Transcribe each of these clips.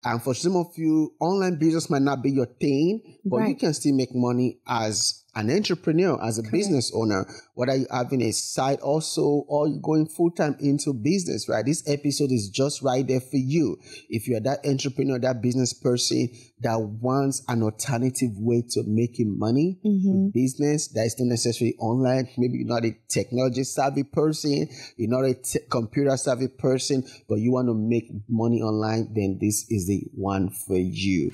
And for some of you, online business might not be your thing, but Right. you can still make money as an entrepreneur, as a business owner, whether you're having a side also or you're going full-time into business, right? This episode is just right there for you. If you're that entrepreneur, that business person that wants an alternative way to making money in business that is not necessarily online. Maybe you're not a technology savvy person, you're not a computer savvy person, but you want to make money online, then this is the one for you.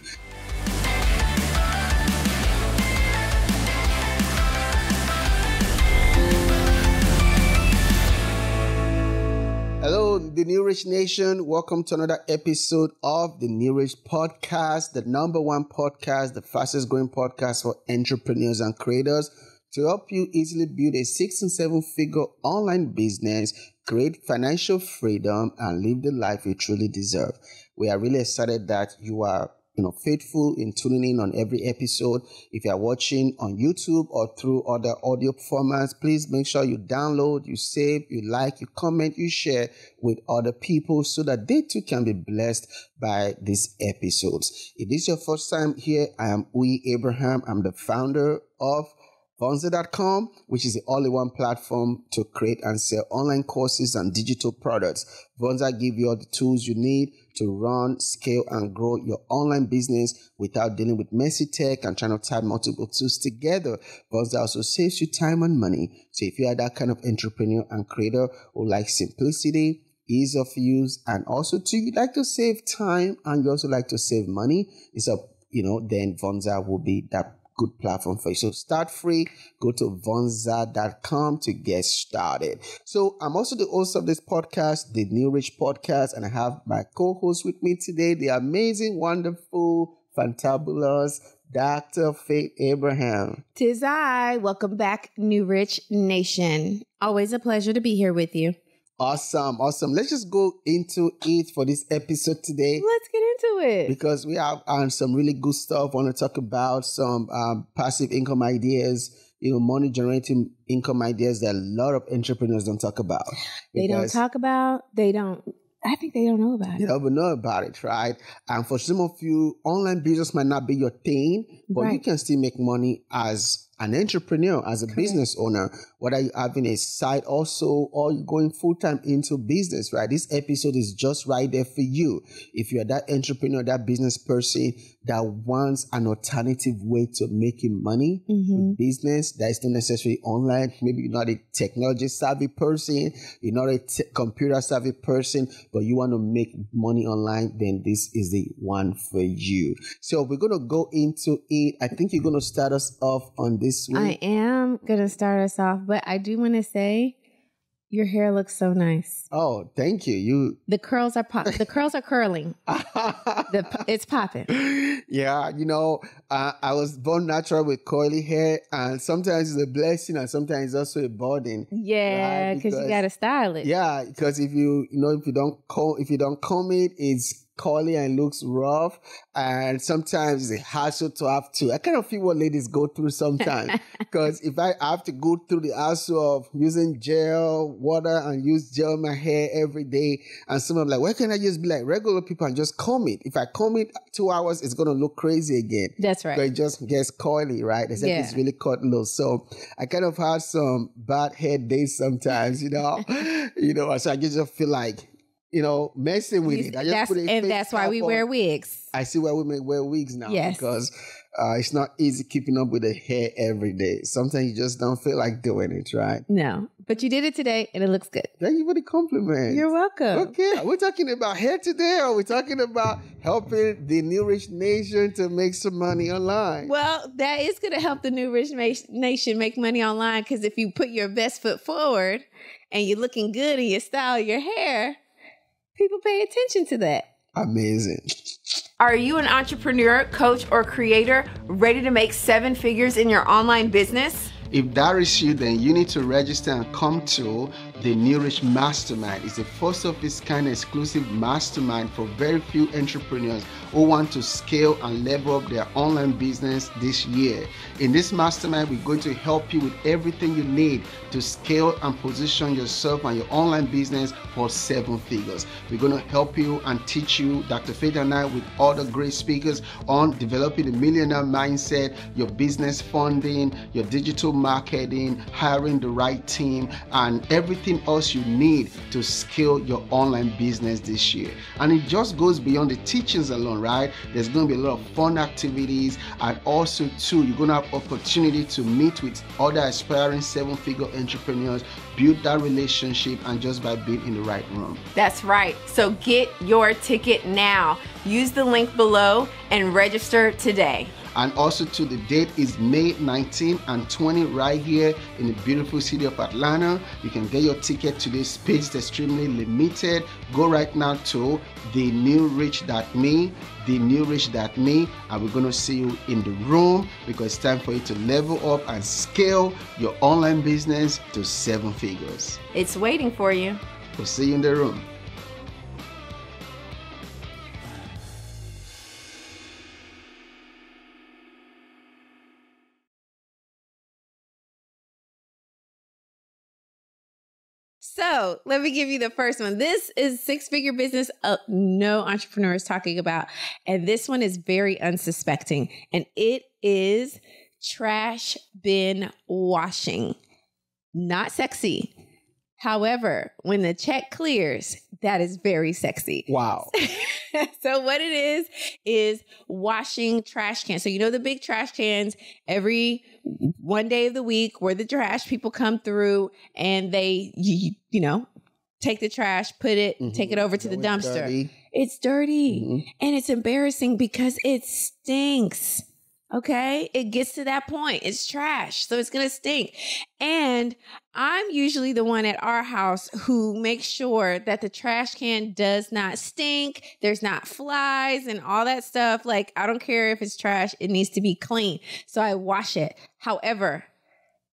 Hello, the New Rich Nation. Welcome to another episode of the New Rich Podcast, the number one podcast, the fastest growing podcast for entrepreneurs and creators to help you easily build a 6 and 7 figure online business, create financial freedom, and live the life you truly deserve. We are really excited that you are faithful in tuning in on every episode. If you are watching on YouTube or through other audio formats, please make sure you download, you save, you like, you comment, you share with other people so that they too can be blessed by these episodes. If this is your first time here, I am Uyi Abraham. I'm the founder of Vonza.com, which is the all-in-one platform to create and sell online courses and digital products. Vonza gives you all the tools you need to run, scale, and grow your online business without dealing with messy tech and trying to tie multiple tools together. Vonza also saves you time and money. So if you are that kind of entrepreneur and creator who likes simplicity, ease of use, and also you like to save time and you also like to save money, then Vonza will be that good platform for you. So start free. Go to Vonza.com to get started. So I'm also the host of this podcast, the New Rich Podcast, and I have my co-host with me today, the amazing, wonderful, fantabulous Dr. Faith Abraham. Tis I. Welcome back, New Rich Nation. Always a pleasure to be here with you. Awesome. Let's just go into it for this episode today. Let's get into it. Because we have some really good stuff. I want to talk about some passive income ideas, money generating income ideas that a lot of entrepreneurs don't talk about. I think they don't know about it. They don't know about it, right? And for some of you, online business might not be your thing, but you can still make money as an entrepreneur, as a business owner, whether you're having a side also or you're going full-time into business, right? This episode is just right there for you. If you're that entrepreneur, that business person that wants an alternative way to making money in business that is not necessarily online. Maybe you're not a technology savvy person, you're not a computer savvy person, but you want to make money online, then this is the one for you. So we're going to go into it. I think you're going to start us off on this week. I am going to start us off, but I do want to say your hair looks so nice. Oh, thank you. The curls are curling. It's popping. Yeah, I was born natural with curly hair, and sometimes it's a blessing and sometimes it's also a burden. Yeah, right? Because you got to style it. Yeah, because if you don't comb it, it's curly and looks rough, and sometimes it's a hassle to have to. I kind of feel what ladies go through sometimes, because if I have to go through the hassle of using gel, water, and use gel in my hair every day, and someone like, why can't I just be like regular people and just comb it? If I comb it 2 hours, it's going to look crazy again. That's right. But it just gets curly, right? Except it's really cut low. So I kind of have some bad hair days sometimes, so I just feel like, messing with it. That's why we wear wigs. I see why women wear wigs now. Yes. Because it's not easy keeping up with the hair every day. Sometimes you just don't feel like doing it, right? No, but you did it today and it looks good. Thank you for the compliment. You're welcome. Okay, we're talking about hair today, or we're talking about helping the New Rich Nation to make some money online? Well, that is going to help the New Rich Nation make money online, because if you put your best foot forward and you're looking good and you style your hair, people pay attention to that. Amazing. Are you an entrepreneur, coach, or creator ready to make 7 figures in your online business? If that is you, then you need to register and come to the New Rich Mastermind. It's a first of its kind exclusive mastermind for very few entrepreneurs who want to scale and level up their online business this year. In this mastermind, we're going to help you with everything you need to scale and position yourself and your online business for 7 figures. We're going to help you and teach you, Dr. Faith and I, with other great speakers, on developing a millionaire mindset, your business funding, your digital marketing, hiring the right team, and everything else you need to scale your online business this year. And it just goes beyond the teachings alone, right? There's going to be a lot of fun activities, and also too, you're going to have opportunity to meet with other aspiring 7-figure entrepreneurs, build that relationship, and just by being in the right room. That's right. So get your ticket now. Use the link below and register today. And also too, the date is May 19 and 20 right here in the beautiful city of Atlanta. You can get your ticket today. Space is extremely limited. Go right now to thenewrich.me, thenewrich.me, and we're going to see you in the room, because it's time for you to level up and scale your online business to 7 figures. It's waiting for you. We'll see you in the room. So let me give you the first one. This is 6-figure business no entrepreneur is talking about. And this one is very unsuspecting. And it is trash bin washing. Not sexy. However, when the check clears, that is very sexy. Wow. So what it is washing trash cans. So you know the big trash cans, every one day of the week where the trash people come through and they, you know, take the trash, put it, take it over to the dumpster. Dirty. It's dirty and it's embarrassing because it stinks. Okay, it gets to that point. It's trash, so it's going to stink. And I'm usually the one at our house who makes sure that the trash can does not stink. There's not flies and all that stuff. Like, I don't care if it's trash. It needs to be clean. So I wash it. However,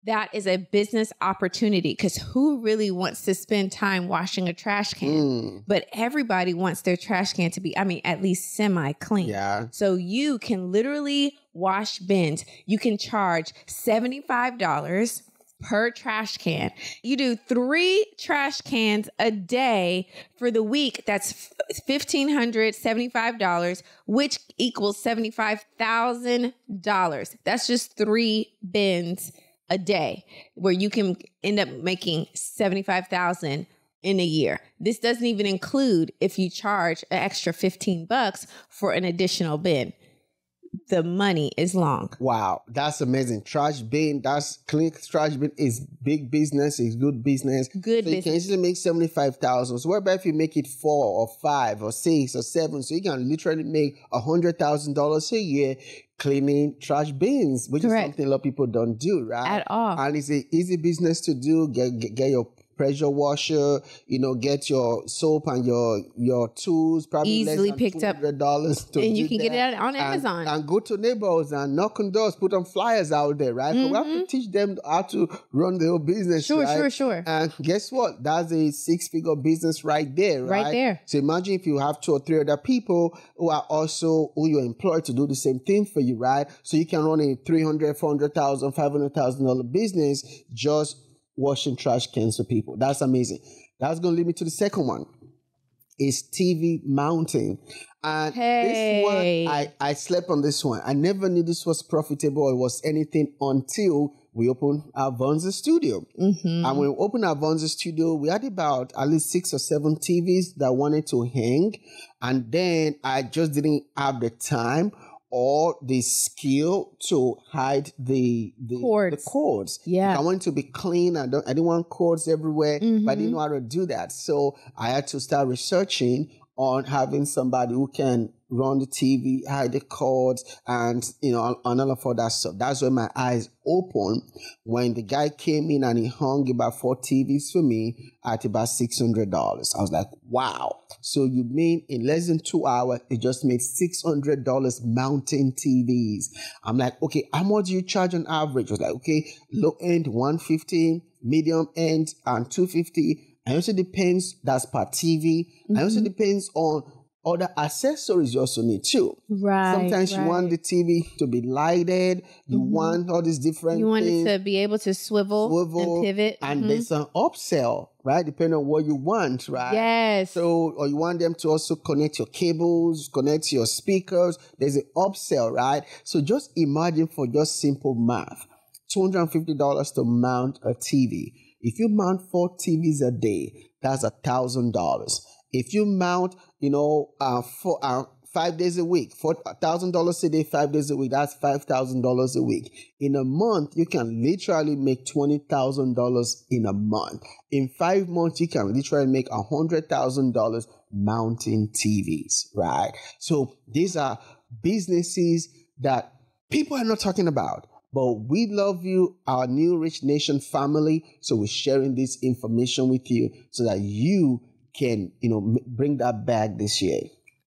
that is a business opportunity, because who really wants to spend time washing a trash can? But everybody wants their trash can to be, at least semi-clean. Yeah. So you can literally wash bins. You can charge $75 per trash can. You do 3 trash cans a day for the week. That's $1,575, which equals $75,000. That's just 3 bins a day, where you can end up making $75,000 in a year. This doesn't even include if you charge an extra $15 for an additional bin. The money is long. Wow, that's amazing. Trash bin, that's clean trash bin is big business, is good business. Good so business. You can easily make 75,000. So what about if you make it 4 or 5 or 6 or 7? So you can literally make $100,000 a year cleaning trash bins, which Correct. is something a lot of people don't do, right? At all. And it's an easy business to do. Get your pressure washer, get your soap and your tools, probably easily less than picked up $200 to and you do can that. get it on Amazon. And go to neighbors and knock on doors, put on flyers out there, right? We have to teach them how to run their own business. Sure. And guess what? That's a 6-figure business right there, right? Right there. So imagine if you have 2 or 3 other people who you employ to do the same thing for you, right? So you can run a $300,000, $400,000, $500,000 business just washing trash cans for people. That's amazing. That's going to lead me to the second one. Is TV mounting. And this one, I slept on this one. I never knew this was profitable or was anything until we opened our Vonza studio. And when we opened our Vonza studio, we had about at least 6 or 7 TVs that wanted to hang. And then I just didn't have the time or the skill to hide the cords. Yeah. I wanted to be clean. I didn't want cords everywhere, but I didn't know how to do that. So I had to start researching on having somebody who can run the TV, hide the cords, and on all of that stuff. That's when my eyes opened when the guy came in and he hung about 4 TVs for me at about $600. I was like, wow. So you mean in less than 2 hours, it just made $600 mounting TVs. I'm like, okay, how much do you charge on average? I was like, okay, low end $150, medium end and $250. And also depends, that's per TV. And also depends on other accessories you also need too. Right. Sometimes you want the TV to be lighted. You want all these different You want things. it to be able to swivel and pivot. And there's an upsell, right? Depending on what you want, right? Yes. So, or you want them to also connect your cables, connect your speakers. There's an upsell, right? So just imagine, for just simple math, $250 to mount a TV. If you mount 4 TVs a day, that's $1,000. If you mount, 5 days a week, $1,000 a day, 5 days a week, that's $5,000 a week. In a month, you can literally make $20,000 in a month. In 5 months, you can literally make $100,000 mounting TVs, right? So these are businesses that people are not talking about. But we love you, our New Rich Nation family. So we're sharing this information with you so that you can, bring that back this year.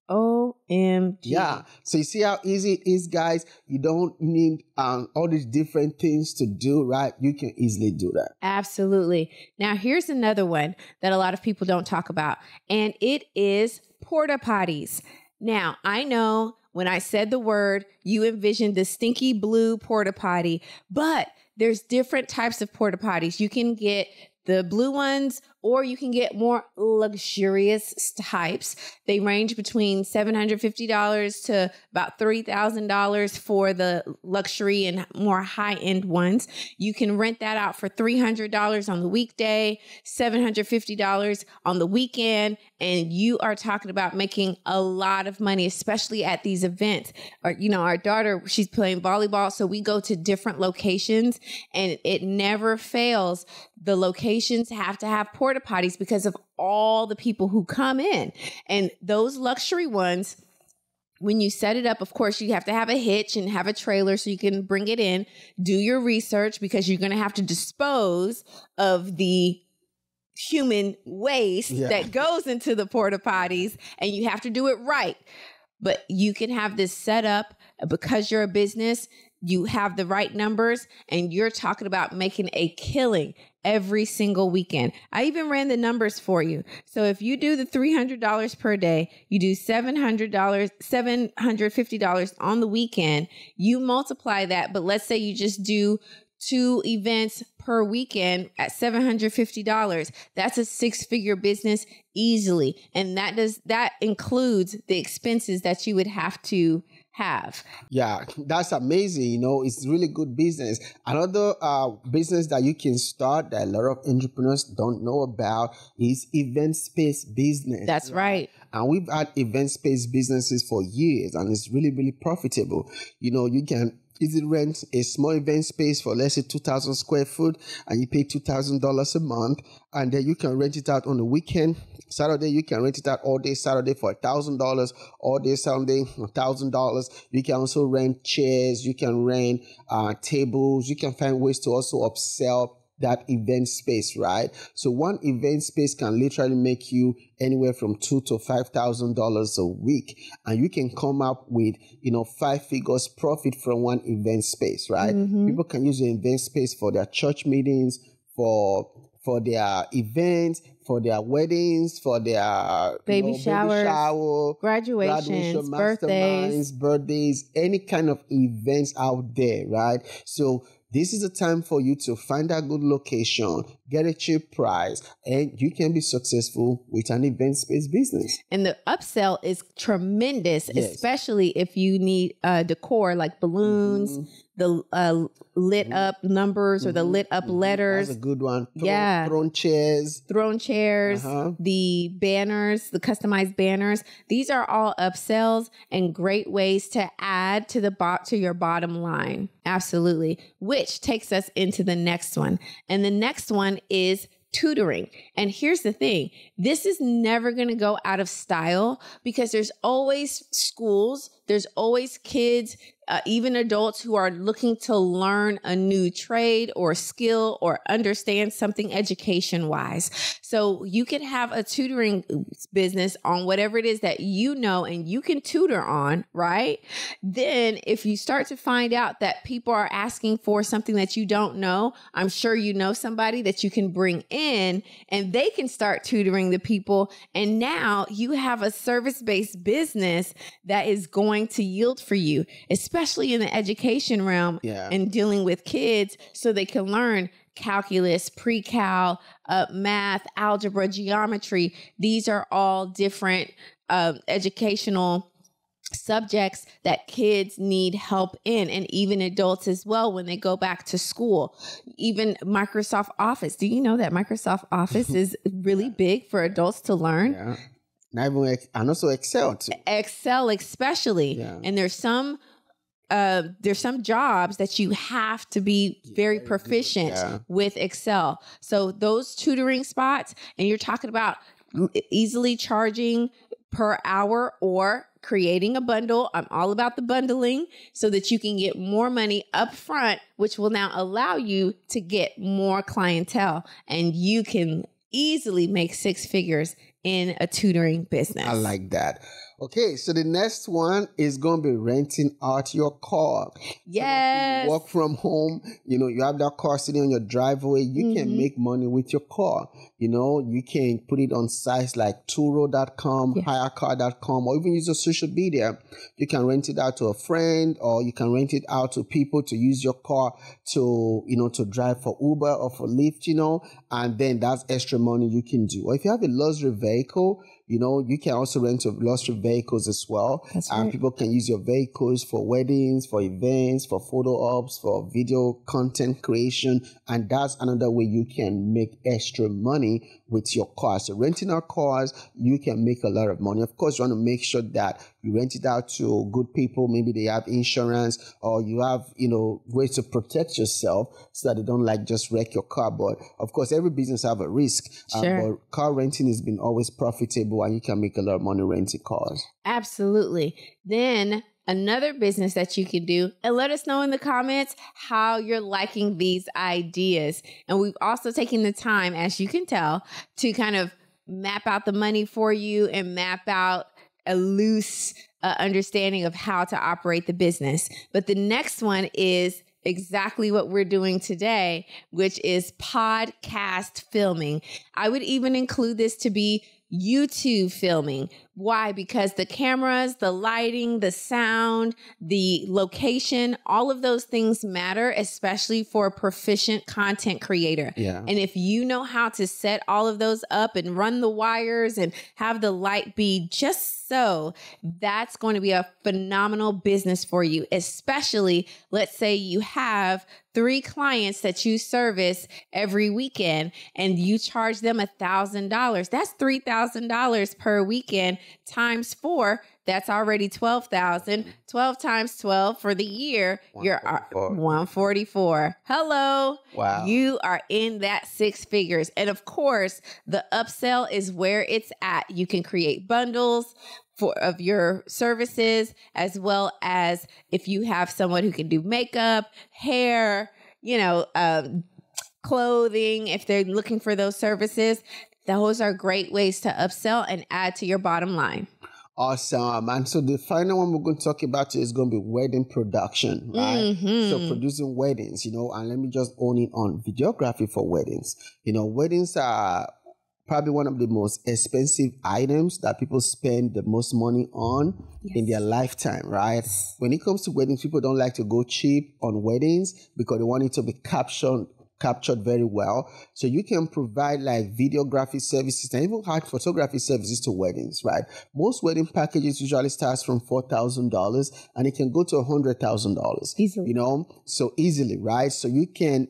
OMG. Yeah. So you see how easy it is, guys. You don't need all these different things to do, right? You can easily do that. Absolutely. Now, here's another one that a lot of people don't talk about, and it is porta potties. Now, I know when I said the word, you envisioned the stinky blue porta potty, but there's different types of porta potties. You can get the blue ones, or you can get more luxurious types. They range between $750 to about $3,000 for the luxury and more high-end ones. You can rent that out for $300 on the weekday, $750 on the weekend, and you are talking about making a lot of money, especially at these events. Our daughter, she's playing volleyball, so we go to different locations, and it never fails. The locations have to have porta potties because of all the people who come in. And those luxury ones, when you set it up, of course, you have to have a hitch and have a trailer so you can bring it in. Do your research, because you're going to have to dispose of the human waste that goes into the porta potties, and you have to do it right. But you can have this set up because you're a business. You have the right numbers, and you're talking about making a killing every single weekend. I even ran the numbers for you. So if you do the $300 per day, you do $750 on the weekend, you multiply that. But let's say you just do 2 events per weekend at $750. That's a 6-figure business easily. And that includes the expenses that you would have to have. Yeah, that's amazing. It's really good business. Another business that you can start that a lot of entrepreneurs don't know about is event space business. That's right. And we've had event space businesses for years, and it's really, really profitable. You can easily rent a small event space for, let's say, 2,000 square foot, and you pay $2,000 a month, and then you can rent it out on the weekend. Saturday, you can rent it out all day Saturday for $1,000, all day Sunday, $1,000. You can also rent chairs, you can rent tables, you can find ways to also upsell that event space, right? So one event space can literally make you anywhere from $2,000 to $5,000 a week, and you can come up with 5 figures profit from one event space, right? People can use the event space for their church meetings, for their events, for their weddings, for their baby shower, graduations, birthdays, any kind of events out there, right? So this is the time for you to find a good location, get a cheap price, and you can be successful with an event space business. And the upsell is tremendous, especially if you need decor like balloons, the lit up numbers or the lit up letters. That's a good one. Throne chairs, the banners, the customized banners. These are all upsells and great ways to add to your bottom line. Absolutely. Which takes us into the next one. And the next one is tutoring. And here's the thing, this is never going to go out of style because there's always schools, there's always kids, even adults who are looking to learn a new trade or skill or understand something education wise. So you can have a tutoring business on whatever it is that you know and you can tutor on, right? Then if you start to find out that people are asking for something that you don't know, I'm sure you know somebody that you can bring in and they can start tutoring the people. And now you have a service-based business that is going to yield for you, especially in the education realm and dealing with kids so they can learn calculus, pre-cal, math, algebra, geometry. These are all different educational subjects that kids need help in, and even adults as well when they go back to school. Even Microsoft Office. Do you know that Microsoft Office is really big for adults to learn? Yeah. And also Excel too. Excel especially. Yeah. And there's some jobs that you have to be very proficient with Excel. So those tutoring spots, and you're talking about easily charging per hour or creating a bundle. I'm all about the bundling so that you can get more money up front, which will now allow you to get more clientele, and you can easily make 6 figures in a tutoring business. I like that. Okay, so the next one is going to be renting out your car. Yes. So work from home, you have that car sitting on your driveway. You can make money with your car. You can put it on sites like Turo.com, hirecar.com, or even use your social media. You can rent it out to a friend, or you can rent it out to people to use your car to, to drive for Uber or for Lyft, and then that's extra money you can do. Or if you have a luxury vehicle, you can also rent your luxury vehicles as well. That's right. And people can use your vehicles for weddings, for events, for photo ops, for video content creation. And that's another way you can make extra money with your car. So renting out cars, you can make a lot of money. Of course, you want to make sure that you rent it out to good people. Maybe they have insurance, or you have, ways to protect yourself so that they don't just wreck your car. But of course, every business have a risk. Sure. But car renting has been always profitable, and you can make a lot of money renting cars. Absolutely. Then another business that you can do, and let us know in the comments how you're liking these ideas. And we've also taken the time, as you can tell, to kind of map out the money for you and map out a loose understanding of how to operate the business. But the next one is exactly what we're doing today, which is podcast filming. I would even include this to be YouTube filming. Why? Because the cameras, the lighting, the sound, the location, all of those things matter, especially for a proficient content creator. Yeah. And if you know how to set all of those up and run the wires and have the light be just so, that's going to be a phenomenal business for you, especially let's say you have 3 clients that you service every weekend and you charge them $1,000. That's $3,000 per weekend times 4. That's already $12,000. 12 times 12 for the year, you're 144. Hello. Wow. You are in that 6 figures. And of course, the upsell is where it's at. You can create bundles of your services, as well as if you have someone who can do makeup, hair, clothing, if they're looking for those services. Those are great ways to upsell and add to your bottom line. Awesome. And so the final one we're going to talk about is going to be wedding production, right? Mm-hmm. So producing weddings, and let me just own it on videography for weddings. Weddings are probably one of the most expensive items that people spend the most money on in their lifetime, right? When it comes to weddings, people don't like to go cheap on weddings because they want it to be captured very well. So you can provide videography services and even hard photography services to weddings, right? Most wedding packages usually starts from $4,000 and it can go to $100,000. Easily. So easily, right? So you can,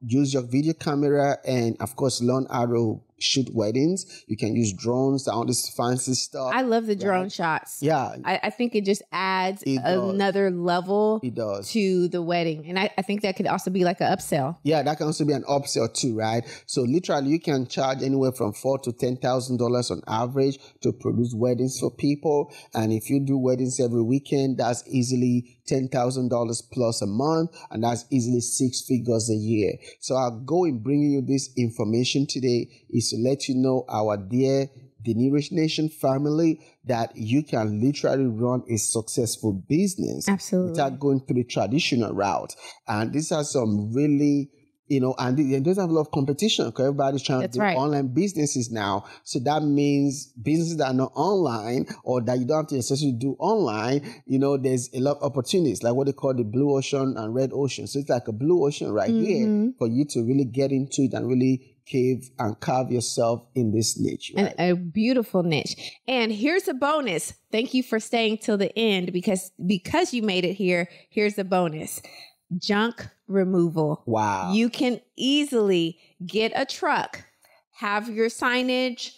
use your video camera and of course learn how to shoot weddings. You can use drones, all this fancy stuff. I love the drone shots. Yeah. I think it just adds another level to the wedding. And I think that could also be like an upsell. Yeah, that can also be an upsell too, right? So literally you can charge anywhere from $4,000 to $10,000 on average to produce weddings for people. And if you do weddings every weekend, that's easily $10,000 plus a month, and that's easily 6 figures a year. So our goal in bringing you this information today is to let you know, our dear The New Rich Nation family, that you can literally run a successful business without going through the traditional route. And these are some really, and it doesn't have a lot of competition because everybody's trying to do online businesses now. So that means businesses that are not online or that you don't have to necessarily do online, there's a lot of opportunities, like what they call the blue ocean and red ocean. So it's like a blue ocean right here for you to really get into it and really carve yourself in this niche. Right? And a beautiful niche. And here's a bonus. Thank you for staying till the end because you made it here. Here's a bonus. Junk removal. Wow. You can easily get a truck, have your signage,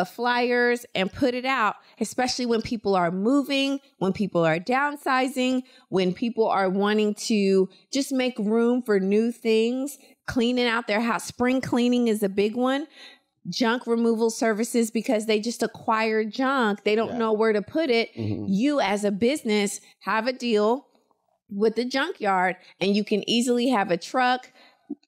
flyers, and put it out, especially when people are moving, when people are downsizing, when people are wanting to just make room for new things, cleaning out their house. Spring cleaning is a big one. Junk removal services, because they just acquire junk. They don't know where to put it. You as a business have a deal with the junkyard, and you can easily have a truck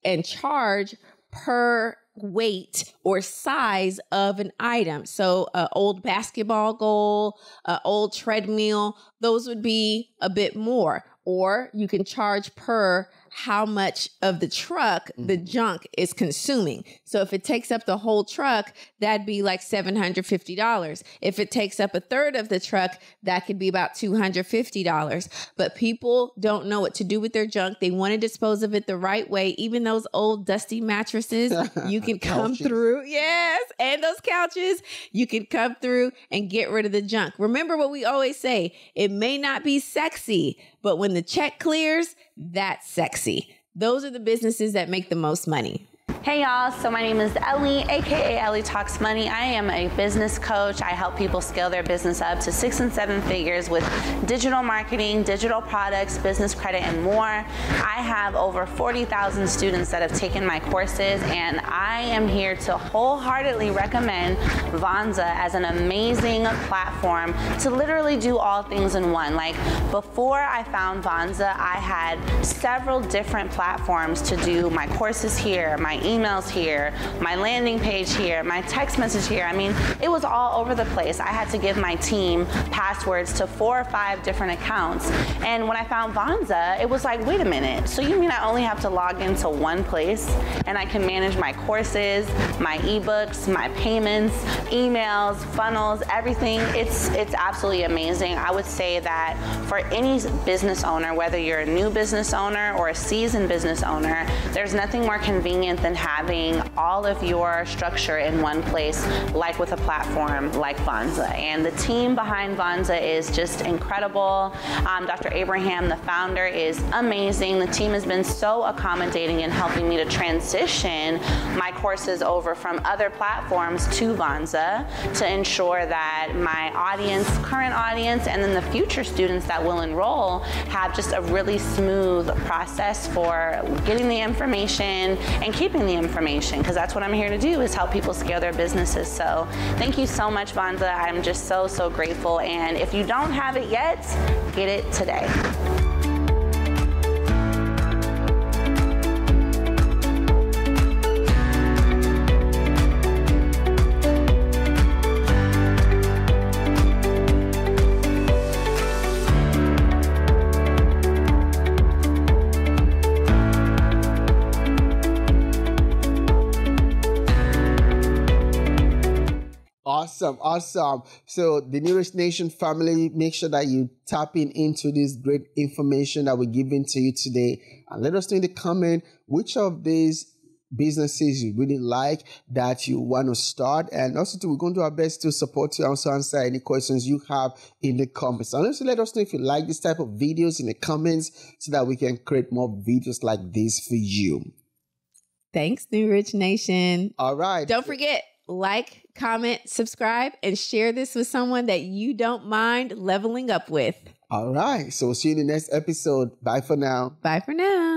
and charge per weight or size of an item. So an old basketball goal, an old treadmill, those would be a bit more. Or you can charge per how much of the truck the junk is consuming. So if it takes up the whole truck, that'd be like $750. If it takes up a third of the truck, that could be about $250. But people don't know what to do with their junk. They want to dispose of it the right way. Even those old dusty mattresses, you can come through. Yes. And those couches, you can come through and get rid of the junk. Remember what we always say, it may not be sexy, but when the check clears, that's sexy. Those are the businesses that make the most money. Hey y'all, so my name is Ellie, aka Ellie Talks Money. I am a business coach. I help people scale their business up to 6 and 7 figures with digital marketing, digital products, business credit, and more. I have over 40,000 students that have taken my courses, and I am here to wholeheartedly recommend Vonza as an amazing platform to literally do all things in one. Like before I found Vonza, I had several different platforms to do my courses here, my emails here, my landing page here, my text message here. I mean, it was all over the place. I had to give my team passwords to 4 or 5 different accounts. And when I found Vonza, it was like, wait a minute. So you mean I only have to log into one place and I can manage my courses, my ebooks, my payments, emails, funnels, everything. It's absolutely amazing. I would say that for any business owner, whether you're a new business owner or a seasoned business owner, there's nothing more convenient than having all of your structure in one place, like with a platform like Vonza. And the team behind Vonza is just incredible. Dr. Abraham, the founder, is amazing. The team has been so accommodating in helping me to transition my courses over from other platforms to Vonza to ensure that my audience, current audience, and then the future students that will enroll have just a really smooth process for getting the information and keeping the information, because that's what I'm here to do, is help people scale their businesses. So thank you so much, Vonza. I'm just so grateful. And if you don't have it yet, get it today. Awesome. So the New Rich Nation family, make sure that you tap into this great information that we're giving to you today. And let us know in the comment which of these businesses you really like that you want to start. And also we're going to do our best to support you and also answer any questions you have in the comments. And also let us know if you like this type of videos in the comments so that we can create more videos like this for you. Thanks, New Rich Nation. All right. Don't forget, like, comment, subscribe, and share this with someone that you don't mind leveling up with. All right. So we'll see you in the next episode. Bye for now. Bye for now.